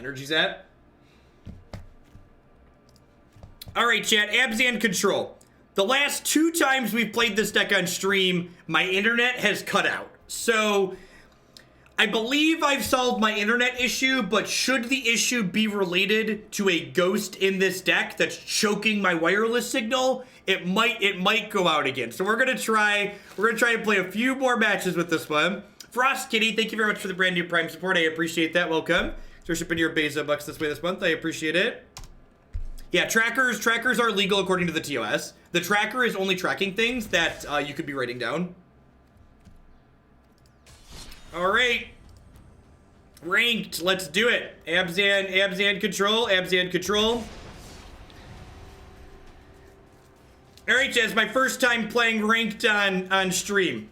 energy's at. Alright, chat. Abzan control. The last 2 times we've played this deck on stream, my internet has cut out. So, I believe I've solved my internet issue, but should the issue be related to a ghost in this deck that's choking my wireless signal, it might go out again. So we're gonna try to play a few more matches with this one. Frost Kitty, thank you very much for the brand new Prime support. I appreciate that. Welcome. So shipping your Beza bucks this way this month. I appreciate it. Yeah, trackers are legal according to the TOS. The tracker is only tracking things that you could be writing down. All right. Ranked, let's do it. Abzan control, Abzan control. All right, Jazz, my first time playing ranked on stream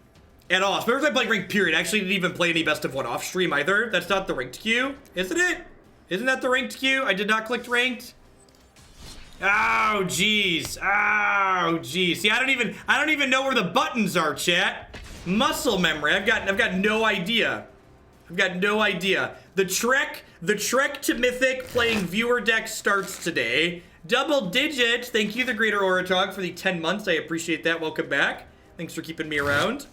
at all. It's my first time playing ranked, period. I actually didn't even play any best of 1 off stream either. That's not the ranked queue, isn't it? Isn't that the ranked queue? I did not click ranked. Oh, jeez. Oh, jeez. See, I don't even know where the buttons are, chat. Muscle memory. I've got no idea. I've got no idea. The trek to Mythic playing viewer deck starts today. Double digit. Thank you, the Greater Oratog, for the 10 months. I appreciate that. Welcome back. Thanks for keeping me around.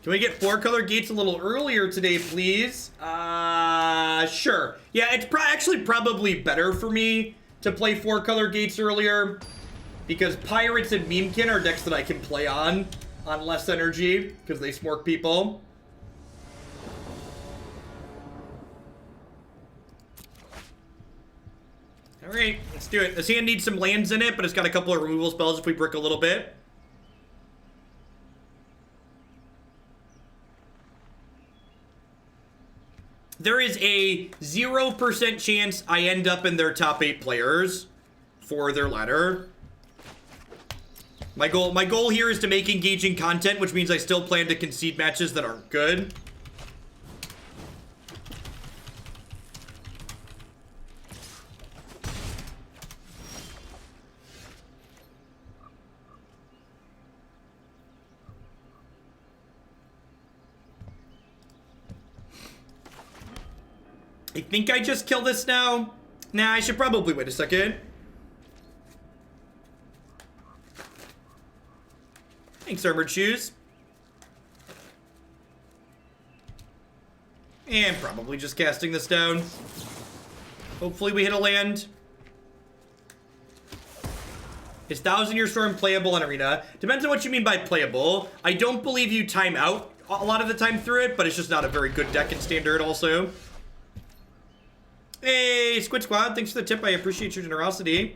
Can we get 4-color gates a little earlier today, please? Sure. Yeah, it's actually probably better for me to play 4-color gates earlier, because Pirates and Memekin are decks that I can play on less energy, because they smork people. Alright, let's do it. This hand needs some lands in it, but it's got a couple of removal spells if we brick a little bit. There is a 0% chance I end up in their top 8 players for their ladder. My goal here is to make engaging content, which means I still plan to concede matches that aren't good. I think I just kill this now. Nah, I should probably wait a second. Thanks, Armored Shoes. And probably just casting this down. Hopefully we hit a land. Is Thousand Year Storm playable on Arena? Depends on what you mean by playable. I don't believe you time out a lot of the time through it, but it's just not a very good deck in Standard also. Hey, Squid Squad, thanks for the tip. I appreciate your generosity.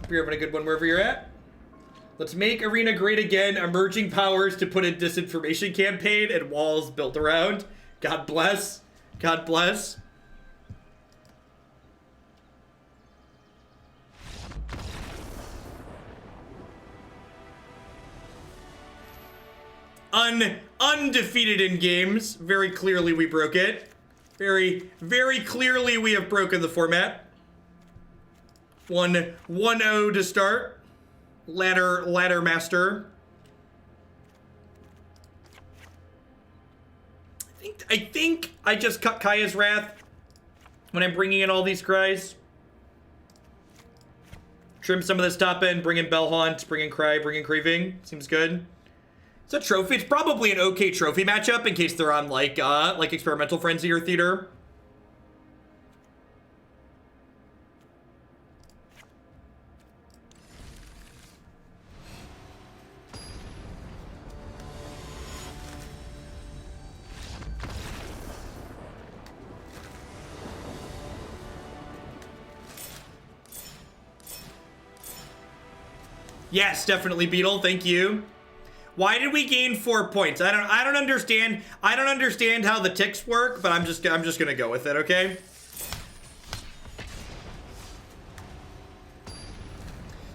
Hope you're having a good one wherever you're at. Let's make Arena great again. Emerging powers to put in disinformation campaign and walls built around. God bless. God bless. Undefeated in games. Very clearly we broke it. Very, very clearly we have broken the format. 1-0 to start. Ladder master. I think I just cut Kaya's Wrath when I'm bringing in all these cries. Trim some of this top end, bring in Bell-Haunt, bring in Cry, bring in Craving. Seems good. It's a trophy. It's probably an okay trophy matchup in case they're on like Experimental Frenzy or Theater. Yes, definitely, Beetle. Thank you. Why did we gain 4 points? I don't understand. I don't understand how the ticks work, but I'm just gonna go with it, okay?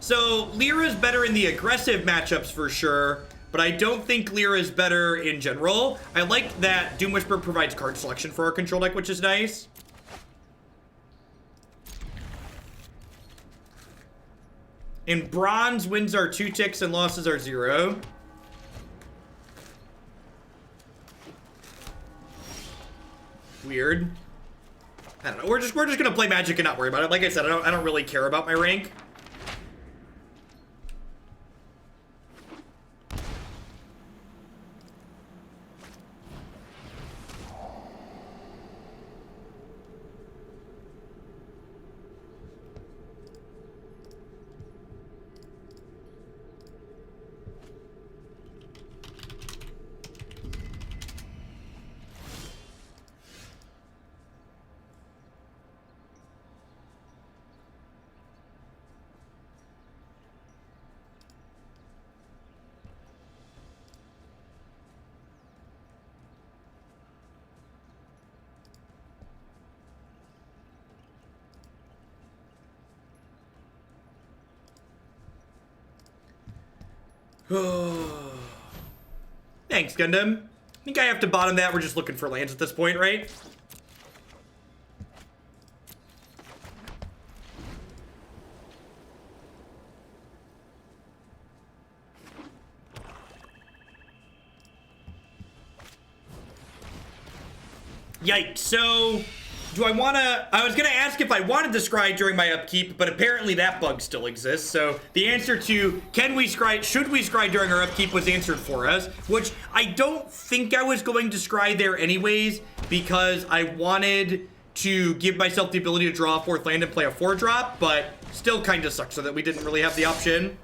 So Lyra's better in the aggressive matchups for sure, but I don't think Lyra's better in general. I like that Doom Whisper provides card selection for our control deck, which is nice. In bronze, wins are 2 ticks and losses are 0. weird. I don't know. We're just gonna play Magic and not worry about it. Like I said, I don't really care about my rank. Thanks, Gundam. I think I have to bottom that. We're just looking for lands at this point, right? Yikes. So, do I want to... I was going to ask if I wanted to scry during my upkeep, but apparently that bug still exists. So, the answer to should we scry during our upkeep was answered for us, which I don't think I was going to scry there anyways, because I wanted to give myself the ability to draw a 4th land and play a 4-drop, but still kind of sucks so that we didn't really have the option.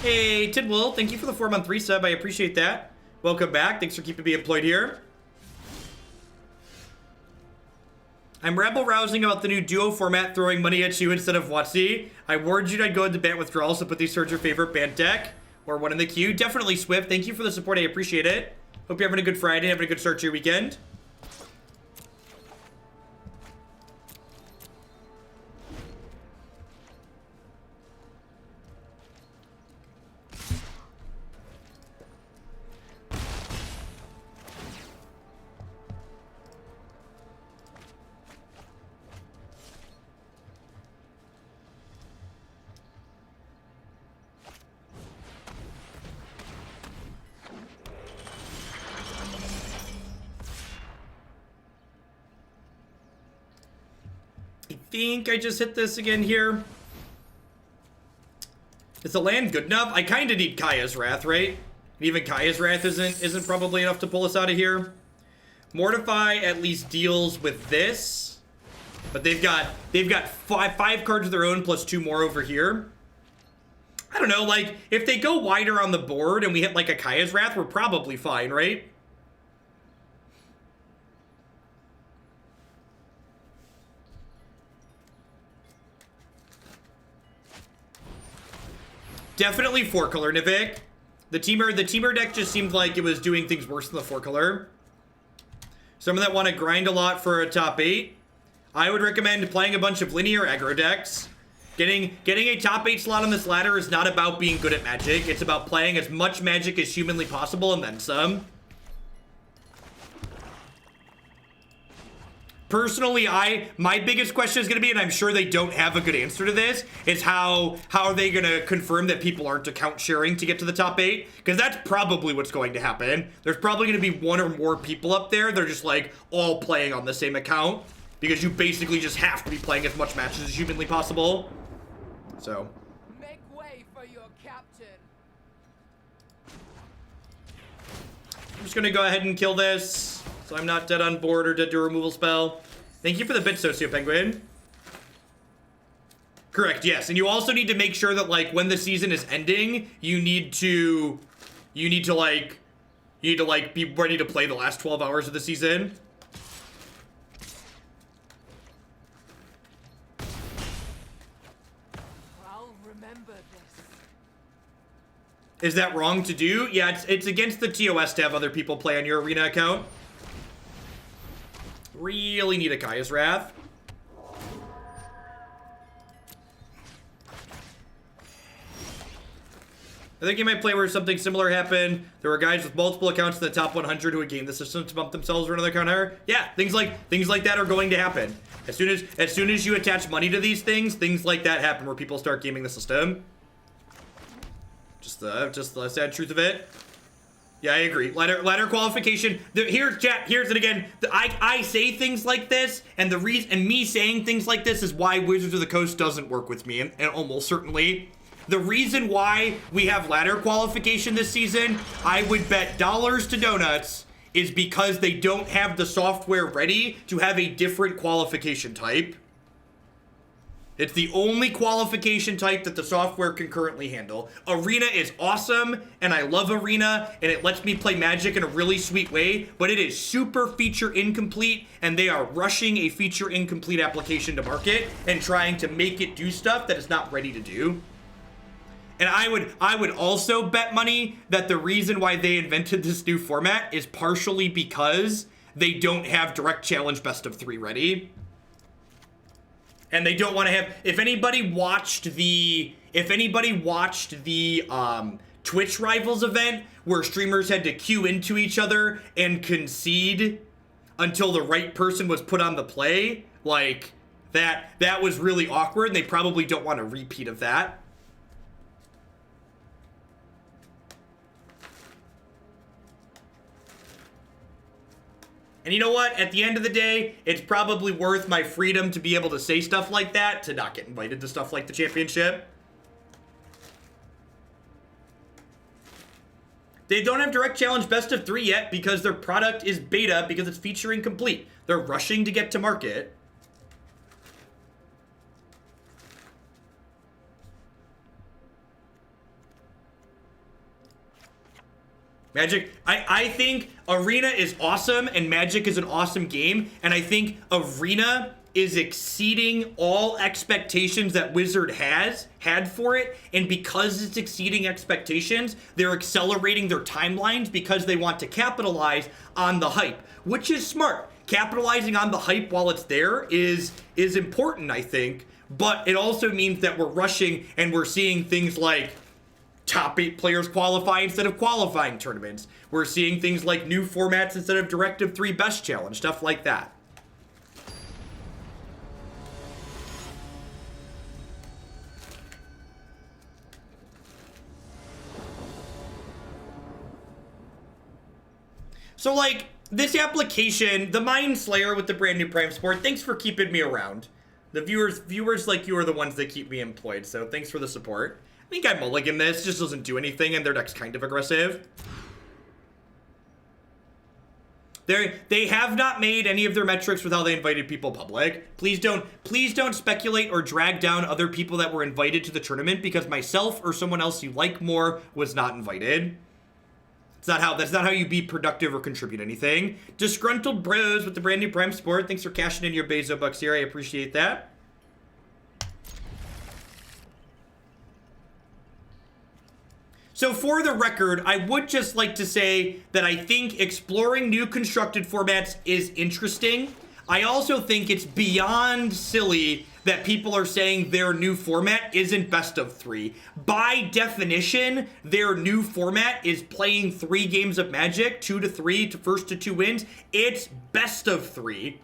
Hey, Tidwell, thank you for the 4-month resub. I appreciate that. Welcome back. Thanks for keeping me employed here. I'm rabble-rousing about the new duo format throwing money at you instead of WotC. I warned you I'd go into ban withdrawals, so put these towards your favorite ban deck. Or one in the queue. Definitely Swift. Thank you for the support. I appreciate it. Hope you're having a good Friday, having a good start to your weekend. I think I just hit this again here. Is the land good enough? I kind of need Kaya's Wrath, right? Even Kaya's Wrath isn't probably enough to pull us out of here. Mortify at least deals with this, but they've got five cards of their own plus 2 more over here. I don't know, like if they go wider on the board and we hit like a Kaya's Wrath, we're probably fine, right? Definitely 4-color Nivik. The teamer deck just seemed like it was doing things worse than the 4-color. Some that want to grind a lot for a top 8. I would recommend playing a bunch of linear aggro decks. Getting a top 8 slot on this ladder is not about being good at Magic. It's about playing as much Magic as humanly possible and then some. Personally, my biggest question is going to be, and I'm sure they don't have a good answer to this, is how are they going to confirm that people aren't account sharing to get to the top 8? Because that's probably what's going to happen. There's probably going to be 1 or more people up there. They're just like all playing on the same account because you basically just have to be playing as much matches as humanly possible. So. Make way for your captain. I'm just going to go ahead and kill this, so I'm not dead on board or dead to a removal spell. Thank you for the bit, Socio Penguin. Correct, yes. And you also need to make sure that, like, when the season is ending, you need to be ready to play the last 12 hours of the season. I'll remember this. Is that wrong to do? Yeah, it's against the TOS to have other people play on your arena account. Really need a Kaya's Wrath. I think you might play where something similar happened. There were guys with multiple accounts in the top 100 who would game the system to bump themselves or another account higher. Yeah, things like that are going to happen. As soon as you attach money to these things like that happen where people start gaming the system. Just the sad truth of it. Yeah, I agree. Ladder qualification. Here's chat. Here's it again. I say things like this, and the reason, and me saying things like this is why Wizards of the Coast doesn't work with me, and almost certainly. The reason why we have ladder qualification this season, I would bet dollars to donuts, is because they don't have the software ready to have a different qualification type. It's the only qualification type that the software can currently handle. Arena is awesome, and I love Arena, and it lets me play Magic in a really sweet way, but it is super feature incomplete, and they are rushing a feature incomplete application to market and trying to make it do stuff that it's not ready to do. And I would also bet money that the reason why they invented this new format is partially because they don't have direct challenge best of 3 ready. And they don't want to have, if anybody watched the Twitch Rivals event where streamers had to queue into each other and concede until the right person was put on the play, like that was really awkward, and they probably don't want a repeat of that. And you know what? At the end of the day, it's probably worth my freedom to be able to say stuff like that, to not get invited to stuff like the championship. They don't have direct challenge best of 3 yet because their product is beta because it's feature incomplete. They're rushing to get to market. Magic, I think Arena is awesome, and Magic is an awesome game, and I think Arena is exceeding all expectations that Wizard had for it, and because it's exceeding expectations, they're accelerating their timelines because they want to capitalize on the hype, which is smart. Capitalizing on the hype while it's there is important, I think, but it also means that we're rushing and we're seeing things like top 8 players qualify instead of qualifying tournaments. We're seeing things like new formats instead of Directive 3 Best Challenge, stuff like that. So, like, this application, the Mind Slayer with the brand new Prime Sport, thanks for keeping me around. The viewers like you are the ones that keep me employed, so thanks for the support. I think I mulligan this, just doesn't do anything, and their deck's kind of aggressive. They have not made any of their metrics with how they invited people public. Please don't speculate or drag down other people that were invited to the tournament because myself or someone else you like more was not invited. That's not how you be productive or contribute anything. Disgruntled Bros with the brand new Prime Sport. Thanks for cashing in your Bezo bucks here. I appreciate that. So for the record, I would just like to say that I think exploring new constructed formats is interesting. I also think it's beyond silly that people are saying their new format isn't best of 3. By definition, their new format is playing 3 games of Magic, 2 to 3, to first to 2 wins. It's best of 3.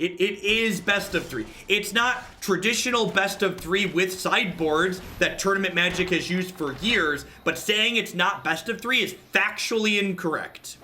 It is best of 3. It's not traditional best of 3 with sideboards that Tournament Magic has used for years, but saying it's not best of 3 is factually incorrect.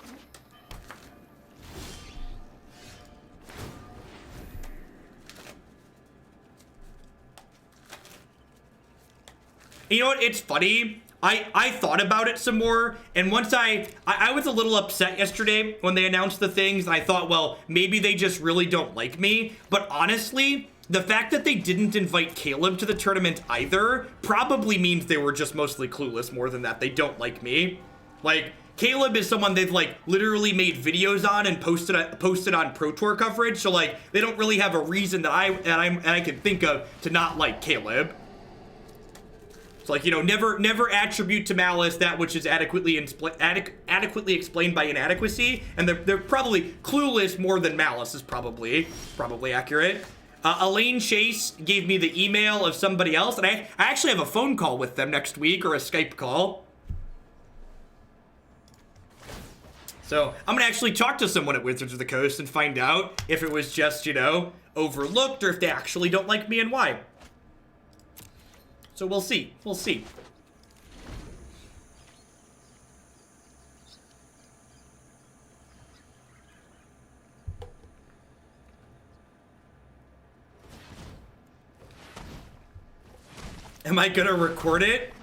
You know what? It's funny. I thought about it some more, and once I was a little upset yesterday when they announced the things, and I thought, well, maybe they just really don't like me. But honestly, the fact that they didn't invite Caleb to the tournament either probably means they were just mostly clueless more than that. They don't like me. Like, Caleb is someone they've, like, literally made videos on and posted on Pro Tour coverage, so, like, they don't really have a reason that I can think of to not like Caleb. It's like, you know, never attribute to Malice that which is adequately explained by inadequacy, and they're probably clueless more than Malice is probably accurate. Elaine Chase gave me the email of somebody else, and I actually have a phone call with them next week, or a Skype call. So I'm gonna actually talk to someone at Wizards of the Coast and find out if it was just, you know, overlooked, or if they actually don't like me and why. So we'll see. We'll see. Am I gonna record it?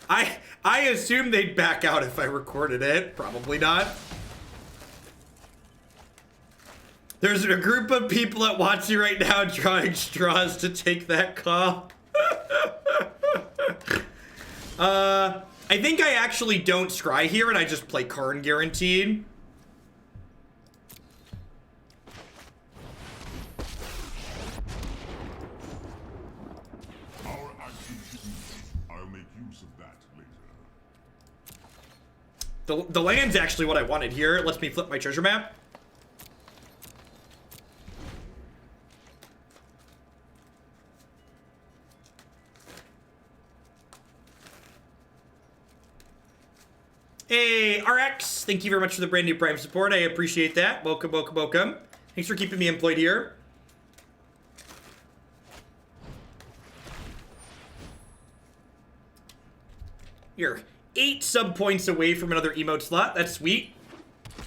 I assume they'd back out if I recorded it. Probably not. There's a group of people at Watsy right now drawing straws to take that call. I think I actually don't scry here and I just play Karn guaranteed. Our action should be. I'll make use of that later. The land's actually what I wanted here. It lets me flip my treasure map. Hey, RX, thank you very much for the brand new Prime support. I appreciate that. Welcome, welcome, welcome. Thanks for keeping me employed here. You're 8 sub points away from another emote slot. That's sweet.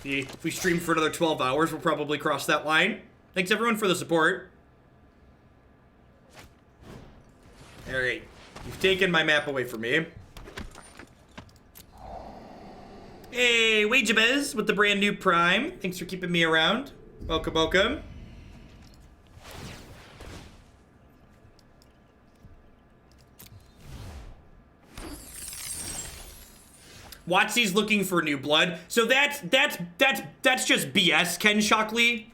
If we stream for another 12 hours, we'll probably cross that line. Thanks everyone for the support. All right, you've taken my map away from me. Hey, Wajabez with the brand new Prime. Thanks for keeping me around. Welcome, welcome. Watsy's looking for new blood. So that's just BS, Ken Shockley.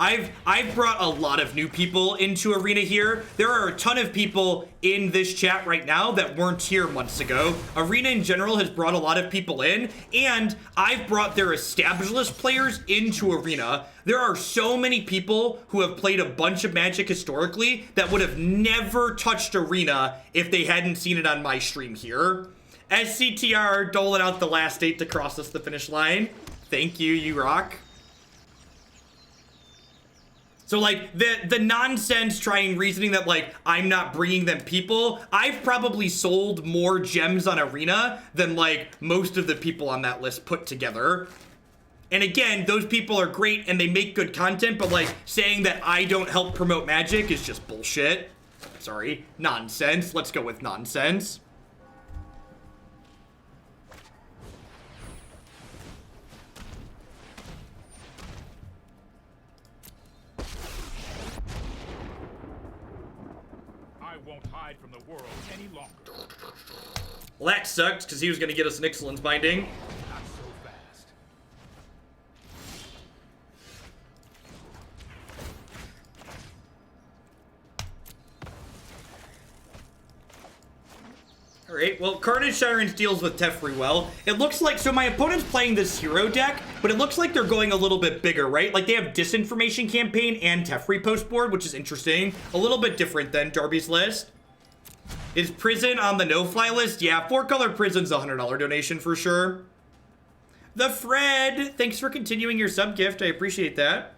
I've brought a lot of new people into Arena here. There are a ton of people in this chat right now that weren't here months ago. Arena in general has brought a lot of people in, and I've brought their established players into Arena. There are so many people who have played a bunch of Magic historically that would have never touched Arena if they hadn't seen it on my stream here. SCTR doling out the last 8 to cross us the finish line. Thank you, you rock. So like the nonsense trying reasoning that like I'm not bringing them people, I've probably sold more gems on Arena than like most of the people on that list put together. And again, those people are great and they make good content, but like saying that I don't help promote Magic is just bullshit. Sorry, nonsense. Let's go with nonsense. From the world any longer. Well, that sucked because he was going to get us an Excellence Binding. Not so fast. Alright, well, Carnage Tyrant deals with Teferi well. It looks like, so my opponent's playing this hero deck, but it looks like they're going a little bit bigger, right? Like they have Disinformation Campaign and Teferi post board, which is interesting. A little bit different than Darby's list. Is Prison on the no-fly list? Yeah, 4-color Prison's a $100 donation for sure. The Fred, thanks for continuing your sub gift. I appreciate that.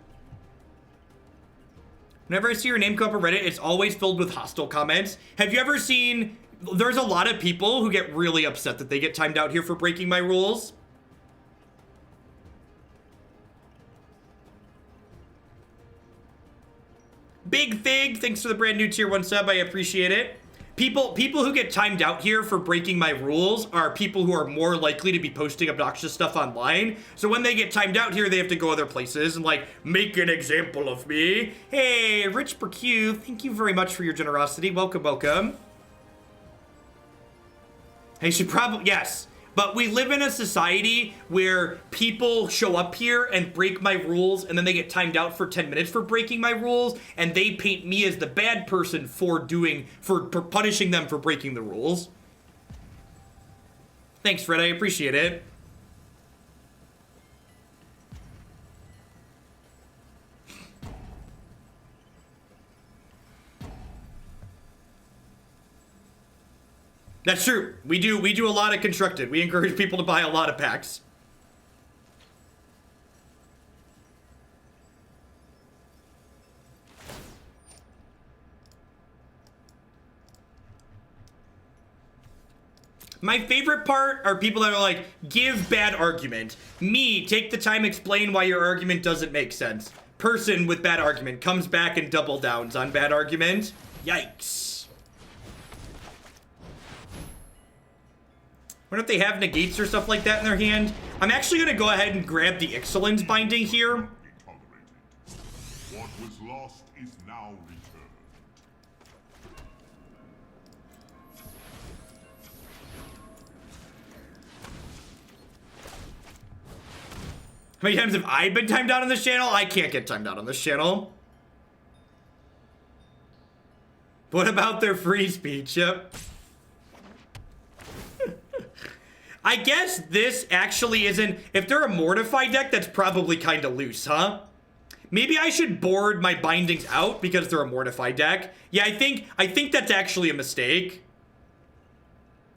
Whenever I see your name come up on Reddit, it's always filled with hostile comments. Have you ever seen, there's a lot of people who get really upset that they get timed out here for breaking my rules. Big Fig, thanks for the brand new tier 1 sub. I appreciate it. People who get timed out here for breaking my rules are people who are more likely to be posting obnoxious stuff online. So when they get timed out here, they have to go other places and like make an example of me. Hey, Rich Perque, thank you very much for your generosity. Welcome, welcome. I should probably, yes. But we live in a society where people show up here and break my rules and then they get timed out for 10 minutes for breaking my rules and they paint me as the bad person for punishing them for breaking the rules. Thanks, Fred. I appreciate it. That's true. We do a lot of constructed. We encourage people to buy a lot of packs. My favorite part are people that are like, give bad argument. Me, take the time, explain why your argument doesn't make sense. Person with bad argument comes back and double downs on bad argument. Yikes. Wonder if they have negates or stuff like that in their hand. I'm actually going to go ahead and grab the Ixalan's Binding here. What was lost is now returned. How many times have I been timed out on this channel? I can't get timed out on this channel. What about their free speech? Yep. I guess this actually isn't... If they're a Mortify deck, that's probably kind of loose, huh? Maybe I should board my bindings out because they're a Mortify deck. Yeah, I think that's actually a mistake.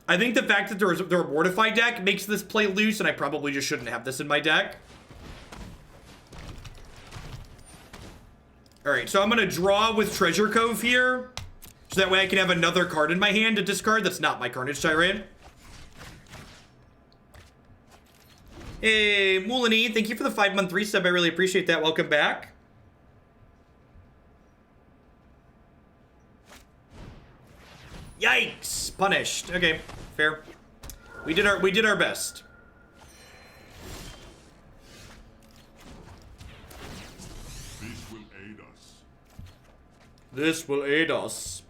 I think the fact that they're a Mortify deck makes this play loose, and I probably just shouldn't have this in my deck. Alright, so I'm going to draw with Treasure Cove here. So that way I can have another card in my hand to discard that's not my Carnage Tyrant. Hey, Moulini, thank you for the 5-month resub. I really appreciate that. Welcome back. Yikes! Punished. Okay, fair. We did our best. This will aid us. This will aid us.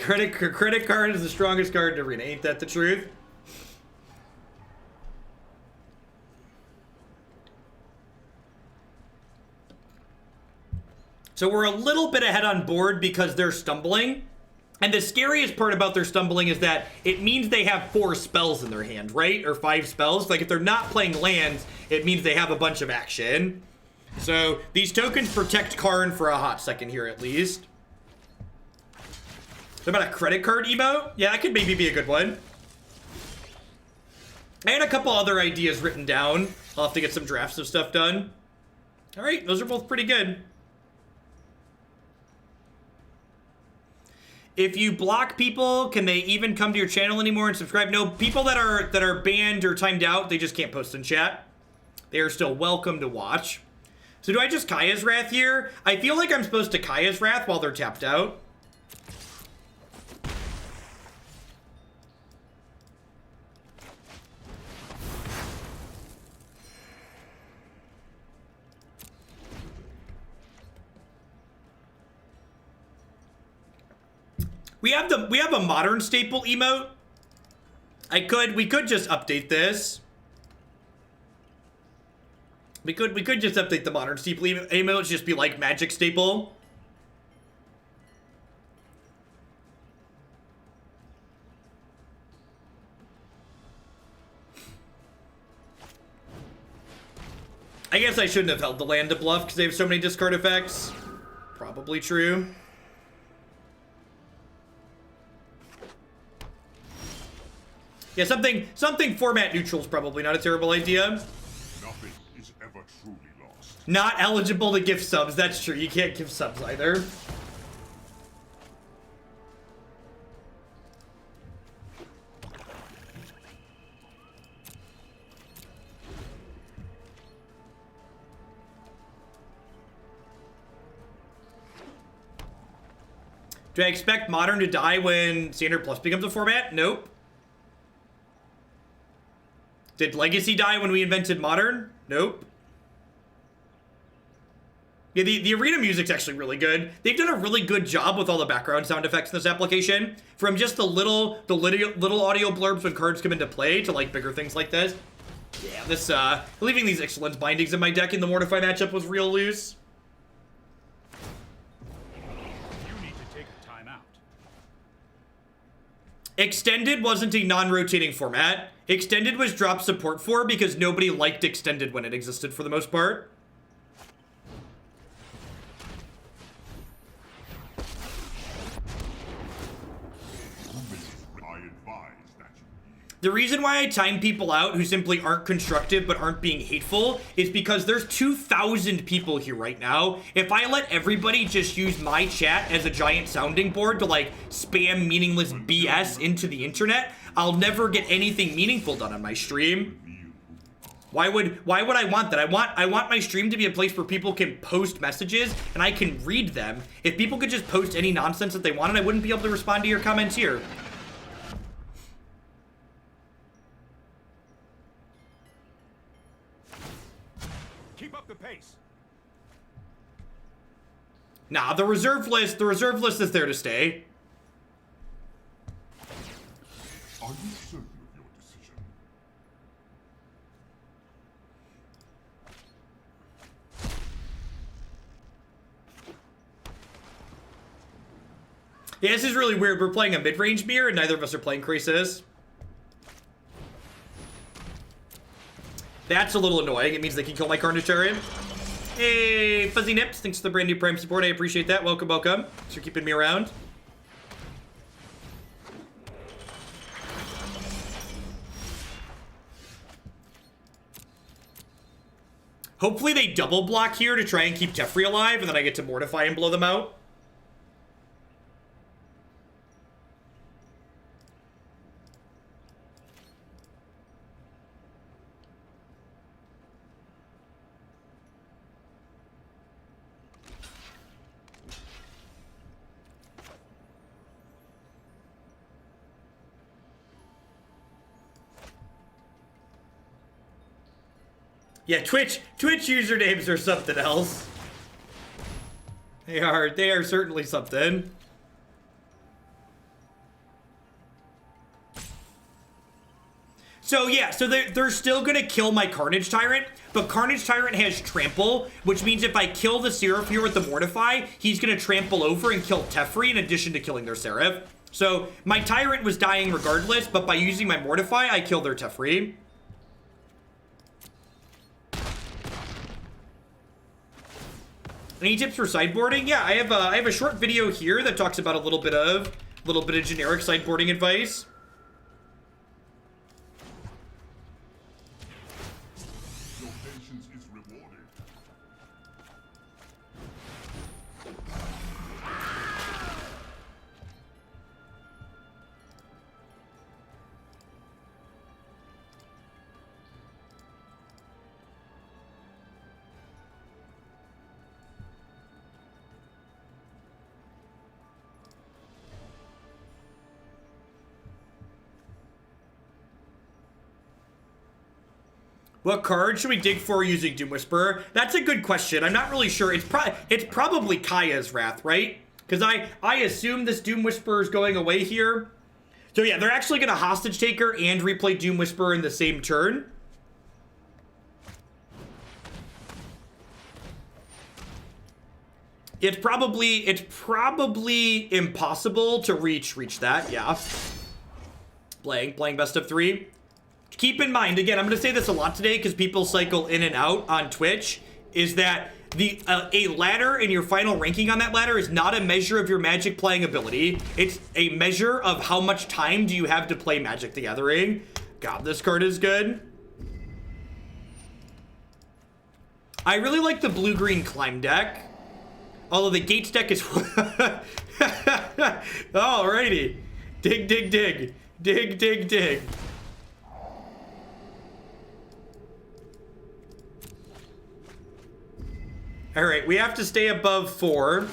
Credit card is the strongest card in Arena. Ain't that the truth? So we're a little bit ahead on board because they're stumbling. And the scariest part about their stumbling is that it means they have 4 spells in their hand, right? Or 5 spells. Like if they're not playing lands, it means they have a bunch of action. So these tokens protect Karn for a hot second here at least. So about a credit card emote? Yeah, that could maybe be a good one. I had a couple other ideas written down. I'll have to get some drafts of stuff done. All right, those are both pretty good. If you block people, can they even come to your channel anymore and subscribe? No, people that are banned or timed out, they just can't post in chat. They are still welcome to watch. So do I just Kaya's Wrath here? I feel like I'm supposed to Kaya's Wrath while they're tapped out. We have a modern staple emote. We could just update this. We could just update the modern staple emotes, just be like magic staple. I guess I shouldn't have held the land to bluff because they have so many discard effects. Probably true. Yeah, something format neutral is probably not a terrible idea. Nothing is ever truly lost. Not eligible to give subs. That's true. You can't give subs either. Do I expect Modern to die when Standard Plus becomes a format? Nope. Did Legacy die when we invented Modern? Nope. Yeah, the arena music's actually really good. They've done a really good job with all the background sound effects in this application. From just the little audio blurbs when cards come into play to like bigger things like this. Yeah, this leaving these Ixalan's Bindings in my deck in the Mortify matchup was real loose. You need to take a timeout. Extended wasn't a non-rotating format. Extended was dropped support for because nobody liked Extended when it existed for the most part. I advise that you The reason why I time people out who simply aren't constructive but aren't being hateful is because there's 2,000 people here right now. If I let everybody just use my chat as a giant sounding board to like spam meaningless BS into the internet, I'll never get anything meaningful done on my stream. Why would I want that? I want my stream to be a place where people can post messages and I can read them. If people could just post any nonsense that they wanted, I wouldn't be able to respond to your comments here. Keep up the pace. Nah, the reserve list is there to stay. Are you certain of your decision? Yeah, this is really weird. We're playing a mid-range mirror and neither of us are playing Crisis. That's a little annoying. It means they can kill my Carnage Tyrant. Hey, Fuzzy Nips. Thanks for the brand new Prime support. I appreciate that. Welcome, welcome. Thanks for keeping me around. Hopefully they double block here to try and keep Teferi alive, and then I get to Mortify and blow them out. Yeah, Twitch usernames are something else. They are certainly something. So yeah, so they're still gonna kill my Carnage Tyrant, but Carnage Tyrant has Trample, which means if I kill the Seraph here with the Mortify, he's gonna trample over and kill Teferi in addition to killing their Seraph. So my Tyrant was dying regardless, but by using my Mortify, I kill their Teferi. Any tips for sideboarding? Yeah, I have a short video here that talks about a little bit of generic sideboarding advice. Your patience is rewarded. What card should we dig for using Doom Whisperer? That's a good question. I'm not really sure. It's probably Kaya's Wrath, right? Because I assume this Doom Whisperer is going away here. So yeah, they're actually going to Hostage Taker and replay Doom Whisperer in the same turn. It's probably impossible to reach that, yeah. Playing best of 3. Keep in mind, again, I'm going to say this a lot today because people cycle in and out on Twitch, is that a ladder and your final ranking on that ladder is not a measure of your Magic playing ability. It's a measure of how much time do you have to play Magic the Gathering. God, this card is good. I really like the blue-green climb deck. Although the Gates deck is... Alrighty. Dig, dig, dig. Dig, dig, dig. Alright, we have to stay above 4.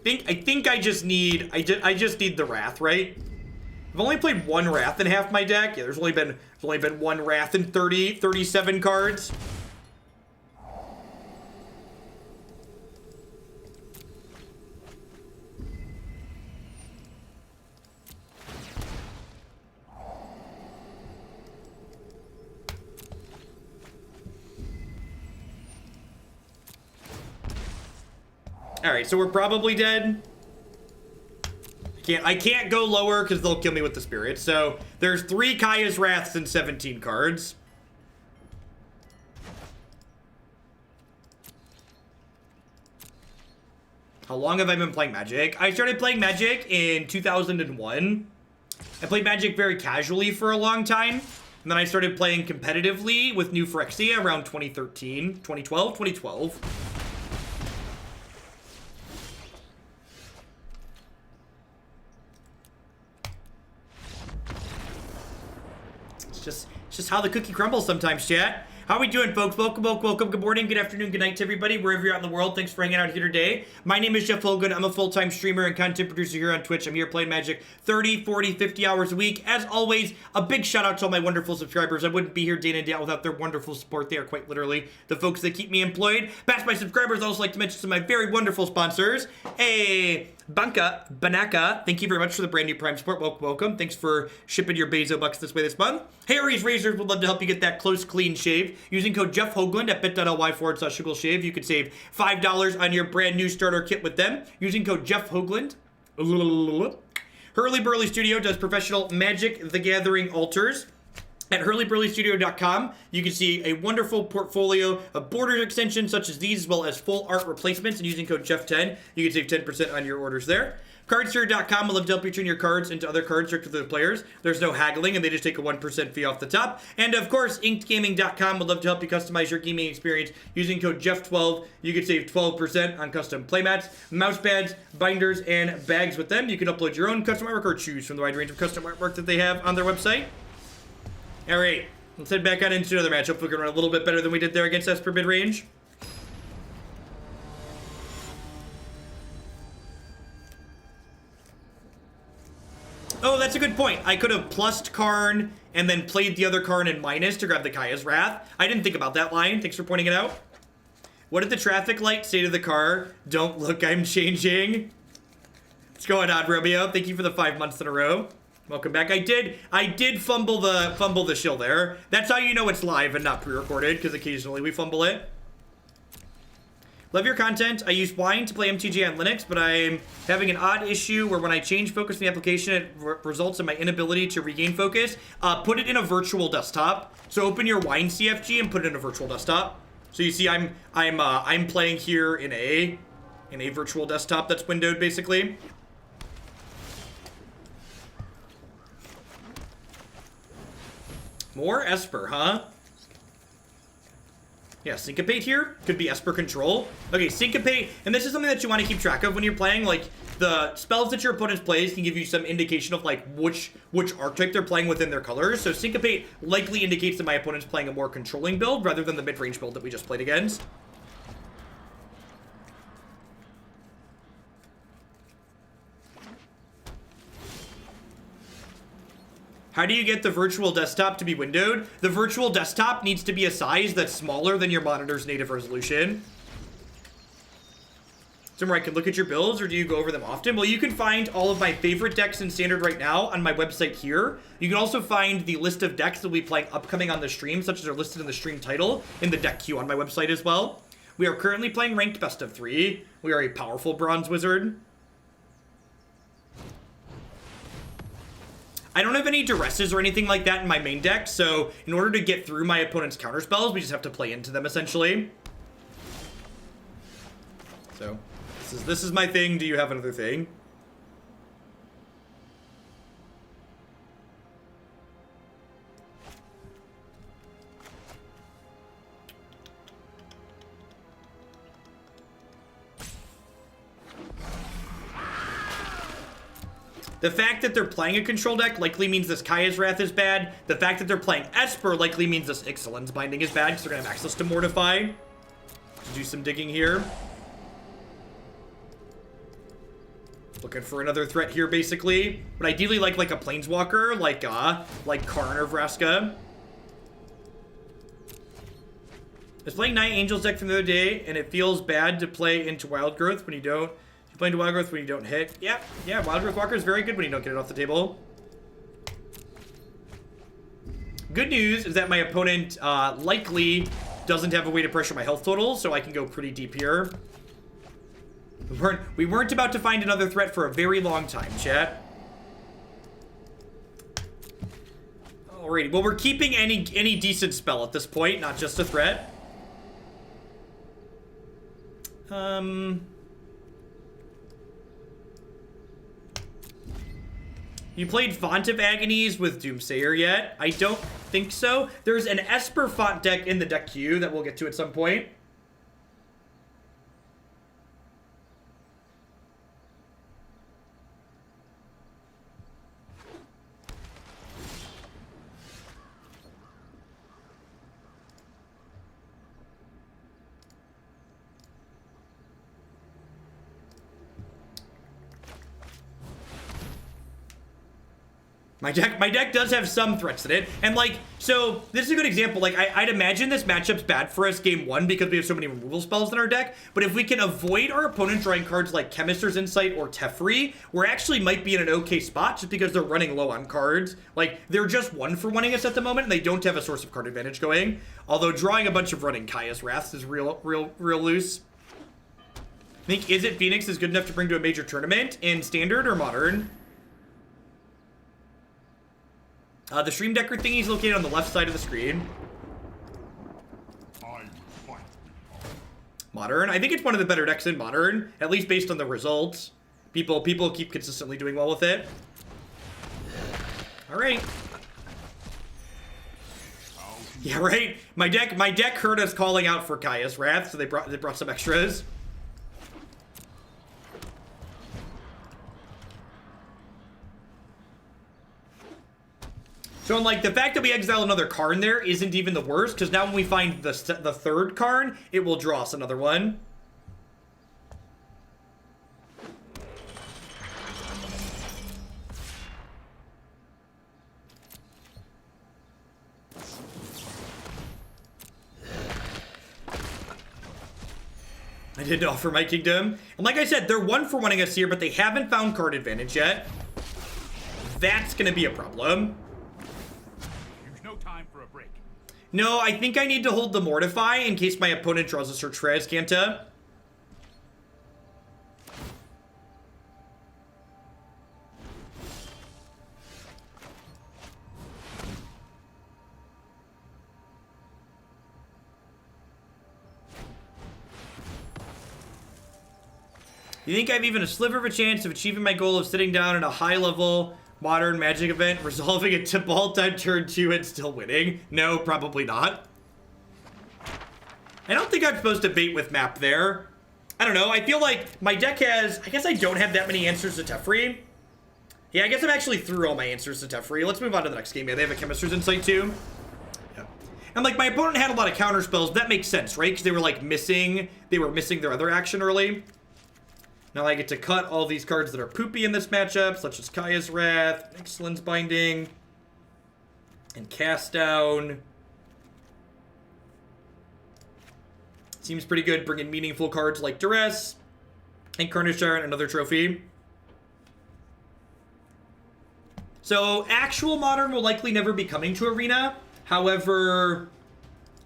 I think I just need the Wrath, right? I've only played 1 Wrath in half my deck. Yeah, there's only been 1 Wrath in 37 cards. Alright, so we're probably dead. I can't go lower because they'll kill me with the Spirit. So there's 3 Kaya's Wraths and 17 cards. How long have I been playing Magic? I started playing Magic in 2001. I played Magic very casually for a long time. And then I started playing competitively with New Phyrexia around 2012. It's just how the cookie crumbles sometimes, chat. How we doing, folks? Welcome. Good morning, good afternoon, good night to everybody, wherever you're out in the world. Thanks for hanging out here today. My name is Jeff Hogan. I'm a full-time streamer and content producer here on Twitch. I'm here playing Magic 30, 40, 50 hours a week. As always, a big shout out to all my wonderful subscribers. I wouldn't be here day in and day out without their wonderful support. They are quite literally the folks that keep me employed. Past my subscribers, I also like to mention some of my very wonderful sponsors. Banaka, thank you very much for the brand new Prime support. Welcome. Thanks for shipping your Bezo bucks this way this month. Harry's Razors would love to help you get that close, clean shave. Using code Jeff Hoagland at bit.ly/shave, you could save $5 on your brand new starter kit with them. Using code Jeff Hoagland. Hurly Burly Studio does professional Magic the Gathering altars. At hurlyburlystudio.com, you can see a wonderful portfolio of border extensions such as these, as well as full art replacements. And using code Jeff10, you can save 10% on your orders there. Cardster.com will love to help you turn your cards into other cards directly to the players. There's no haggling, and they just take a 1% fee off the top. And of course, inkedgaming.com will love to help you customize your gaming experience. Using code Jeff12, you can save 12% on custom playmats, mouse pads, binders, and bags with them. You can upload your own custom artwork or choose from the wide range of custom artwork that they have on their website. All right, let's head back on into another match. Hopefully we can run a little bit better than we did there against Esper Midrange. Oh, that's a good point. I could have plussed Karn and then played the other Karn in minus to grab the Kaya's Wrath. I didn't think about that line. Thanks for pointing it out. What did the traffic light say to the car? Don't look, I'm changing. What's going on, Romeo? Thank you for the 5 months in a row. Welcome back. I did fumble the shill there. That's how you know it's live and not pre-recorded, because occasionally we fumble it. Love your content. I use Wine to play MTG on Linux, but I'm having an odd issue where when I change focus in the application, it results in my inability to regain focus. Put it in a virtual desktop. So open your Wine CFG and put it in a virtual desktop. So you see, I'm playing here in a virtual desktop that's windowed basically. More Esper, huh? Yeah, Syncopate here. Could be Esper control. Okay, Syncopate, and this is something that you want to keep track of when you're playing. Like, the spells that your opponents plays can give you some indication of, like, which archetype they're playing within their colors. So Syncopate likely indicates that my opponent's playing a more controlling build rather than the mid-range build that we just played against. How do you get the virtual desktop to be windowed? The virtual desktop needs to be a size that's smaller than your monitor's native resolution. Somewhere I can look at your builds, or do you go over them often? Well, you can find all of my favorite decks in Standard right now on my website here. You can also find the list of decks that we'll be playing upcoming on the stream, such as are listed in the stream title, in the deck queue on my website as well. We are currently playing ranked best of 3. We are a powerful bronze wizard. I don't have any duresses or anything like that in my main deck, so in order to get through my opponent's counterspells, we just have to play into them, essentially. So, this is my thing. Do you have another thing? The fact that they're playing a control deck likely means this Kaya's Wrath is bad. The fact that they're playing Esper likely means this Ixalan's Binding is bad, because they're going to have access to Mortify. Let's do some digging here. Looking for another threat here, basically. But ideally like a Planeswalker, like Karn or Vraska. I was playing Night Angels deck from the other day, and it feels bad to play into Wild Growth when you don't. You play into Wild Growth when you don't hit. Yeah, Wild Growth Walker is very good when you don't get it off the table. Good news is that my opponent likely doesn't have a way to pressure my health total, so I can go pretty deep here. We weren't about to find another threat for a very long time, chat. Alrighty, well, we're keeping any decent spell at this point, not just a threat. You played Font of Agonies with Doomsayer yet? I don't think so. There's an Esper font deck in the deck queue that we'll get to at some point. My deck does have some threats in it, and like, so this is a good example. Like, I'd imagine this matchup's bad for us game one because we have so many removal spells in our deck, but if we can avoid our opponent drawing cards like Chemister's Insight or Teferi, we actually might be in an okay spot just because they're running low on cards. Like, they're just 1-for-1ing us at the moment, and they don't have a source of card advantage going, although drawing a bunch of running Kaya's Wraths is real loose. I think Is It Phoenix is good enough to bring to a major tournament in Standard or Modern? The Stream Decker thingy is located on the left side of the screen. I will fight with Modern. I think it's one of the better decks in Modern, at least based on the results. People keep consistently doing well with it. All right. Yeah, right. My deck heard us calling out for Kaya's Wrath, so they brought some extras. So, like, the fact that we exile another Karn there isn't even the worst, because now when we find the third Karn, it will draw us another one. I didn't offer my kingdom. And like I said, they're 1-for-1ing us here, but they haven't found card advantage yet. That's going to be a problem. No, I think I need to hold the Mortify in case my opponent draws a Seraph Canta. You think I have even a sliver of a chance of achieving my goal of sitting down at a high-level Modern Magic event, resolving it to Vault on turn 2 and still winning? No, probably not. I don't think I'm supposed to bait with map there. I don't know. I feel like my deck has... I guess I don't have that many answers to Teferi. Yeah, I guess I'm actually through all my answers to Teferi. Let's move on to the next game. Yeah, they have a Chemister's Insight too. Yeah. And like, my opponent had a lot of counter spells. That makes sense, right? Because they were like missing... They were missing their other action early. Now I get to cut all these cards that are poopy in this matchup, such as Kaya's Wrath, Excellence Binding, and Cast Down. Seems pretty good, bringing meaningful cards like Duress, and Carnage Tyrant, another trophy. So, actual Modern will likely never be coming to Arena. However,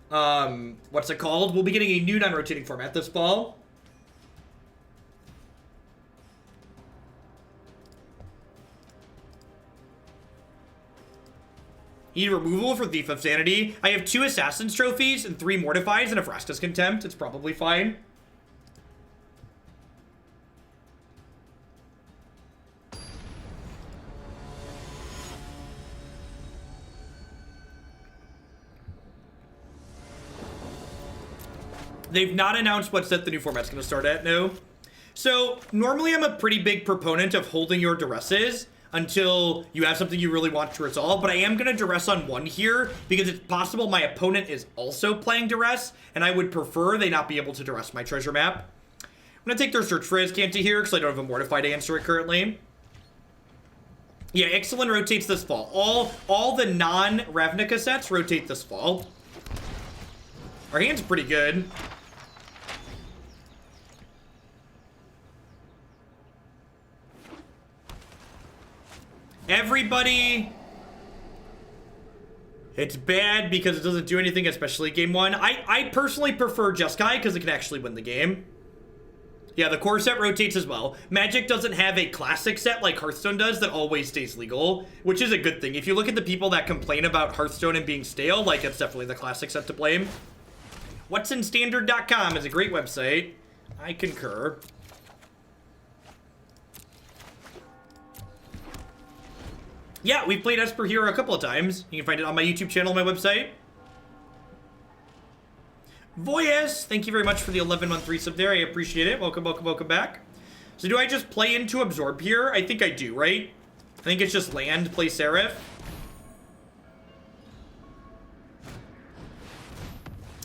what's it called? We'll be getting a new non-rotating format this fall. Need removal for Thief of Sanity. I have 2 Assassin's Trophies and 3 Mortifies and a Vraska's Contempt. It's probably fine. They've not announced what set the new format's going to start at, no. So, normally I'm a pretty big proponent of holding your Duresses until you have something you really want to resolve, but I am going to Duress on 1 here because it's possible my opponent is also playing Duress, and I would prefer they not be able to Duress my treasure map. I'm going to take their Seraph Canta here because I don't have a Mortify to answer it currently. Yeah, Excellent rotates this fall. All the non-Ravnica sets rotate this fall. Our hand's pretty good. Everybody, it's bad because it doesn't do anything, especially game 1. I personally prefer Jeskai because it can actually win the game. Yeah, the core set rotates as well. Magic doesn't have a classic set like Hearthstone does that always stays legal, which is a good thing. If you look at the people that complain about Hearthstone and being stale, like, it's definitely the classic set to blame. What'sinstandard.com is a great website. I concur. Yeah, we've played Esper here a couple of times. You can find it on my YouTube channel, my website. Voyes, thank you very much for the 11-month resub there. I appreciate it. Welcome, welcome, welcome back. So do I just play into Absorb here? I think I do, right? I think it's just land, play Seraph.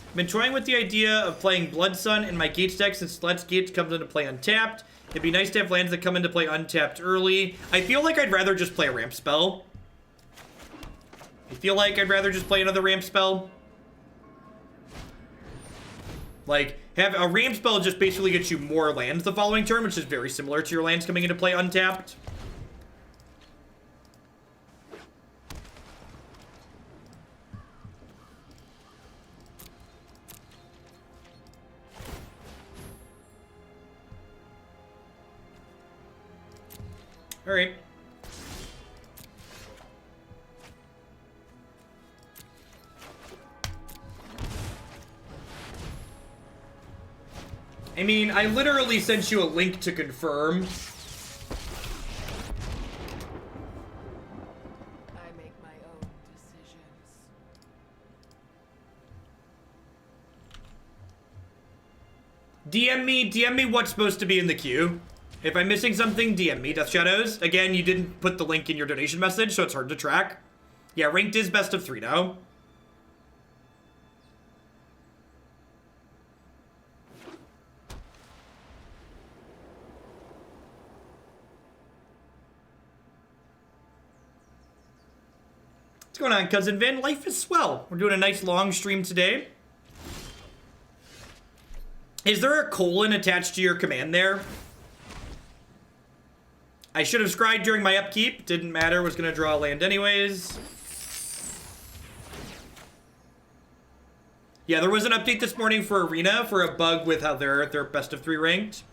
I've been toying with the idea of playing Blood Sun in my Gates deck since Let's Gates comes into play untapped. It'd be nice to have lands that come into play untapped early. I feel like I'd rather just play a ramp spell. You feel like I'd rather just play another ramp spell? Like, have a ramp spell just basically gets you more lands the following turn, which is very similar to your lands coming into play untapped. All right. I mean, I literally sent you a link to confirm. I make my own decisions. DM me what's supposed to be in the queue. If I'm missing something, DM me, Death Shadows. Again, you didn't put the link in your donation message, so it's hard to track. Yeah, ranked is best of 3 now. What's going on, Cousin Vin? Life is swell. We're doing a nice long stream today. Is there a colon attached to your command there? I should have scryed during my upkeep. Didn't matter. Was going to draw land anyways. Yeah, there was an update this morning for Arena for a bug with how they're best of 3 ranked.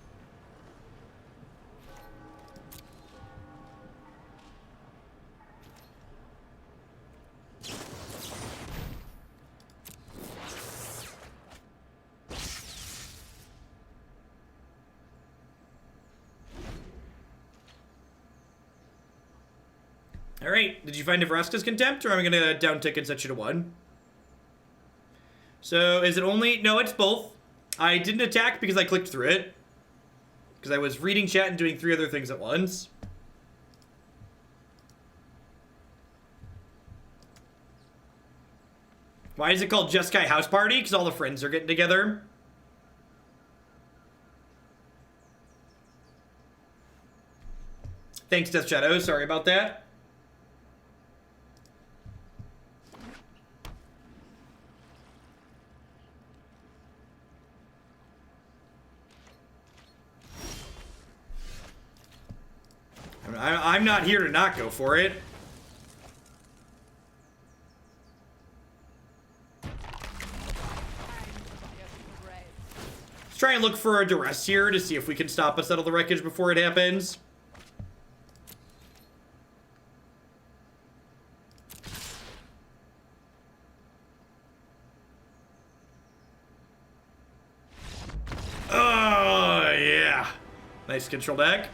All right, did you find a Vraska's Contempt, or am I going to down tick and set you to 1? So, is it only... No, it's both. I didn't attack because I clicked through it. Because I was reading chat and doing 3 other things at once. Why is it called Jeskai House Party? Because all the friends are getting together. Thanks, Death Shadow. Sorry about that. I'm not here to not go for it. Let's try and look for a duress here to see if we can stop us out of the wreckage before it happens. Oh, yeah. Nice control deck.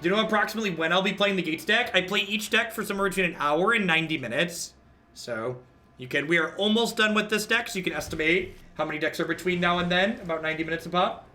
Do you know approximately when I'll be playing the Gates deck? I play each deck for somewhere between an hour and 90 minutes. So, we are almost done with this deck, so you can estimate how many decks are between now and then. About 90 minutes a pop.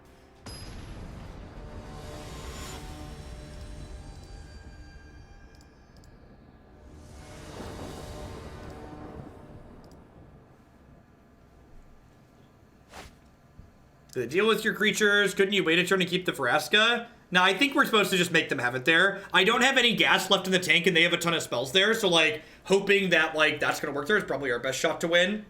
The deal with your creatures. Couldn't you wait a turn to keep the Vraska? Now, I think we're supposed to just make them have it there. I don't have any gas left in the tank, and they have a ton of spells there, so, like, hoping that, like, that's going to work there is probably our best shot to win.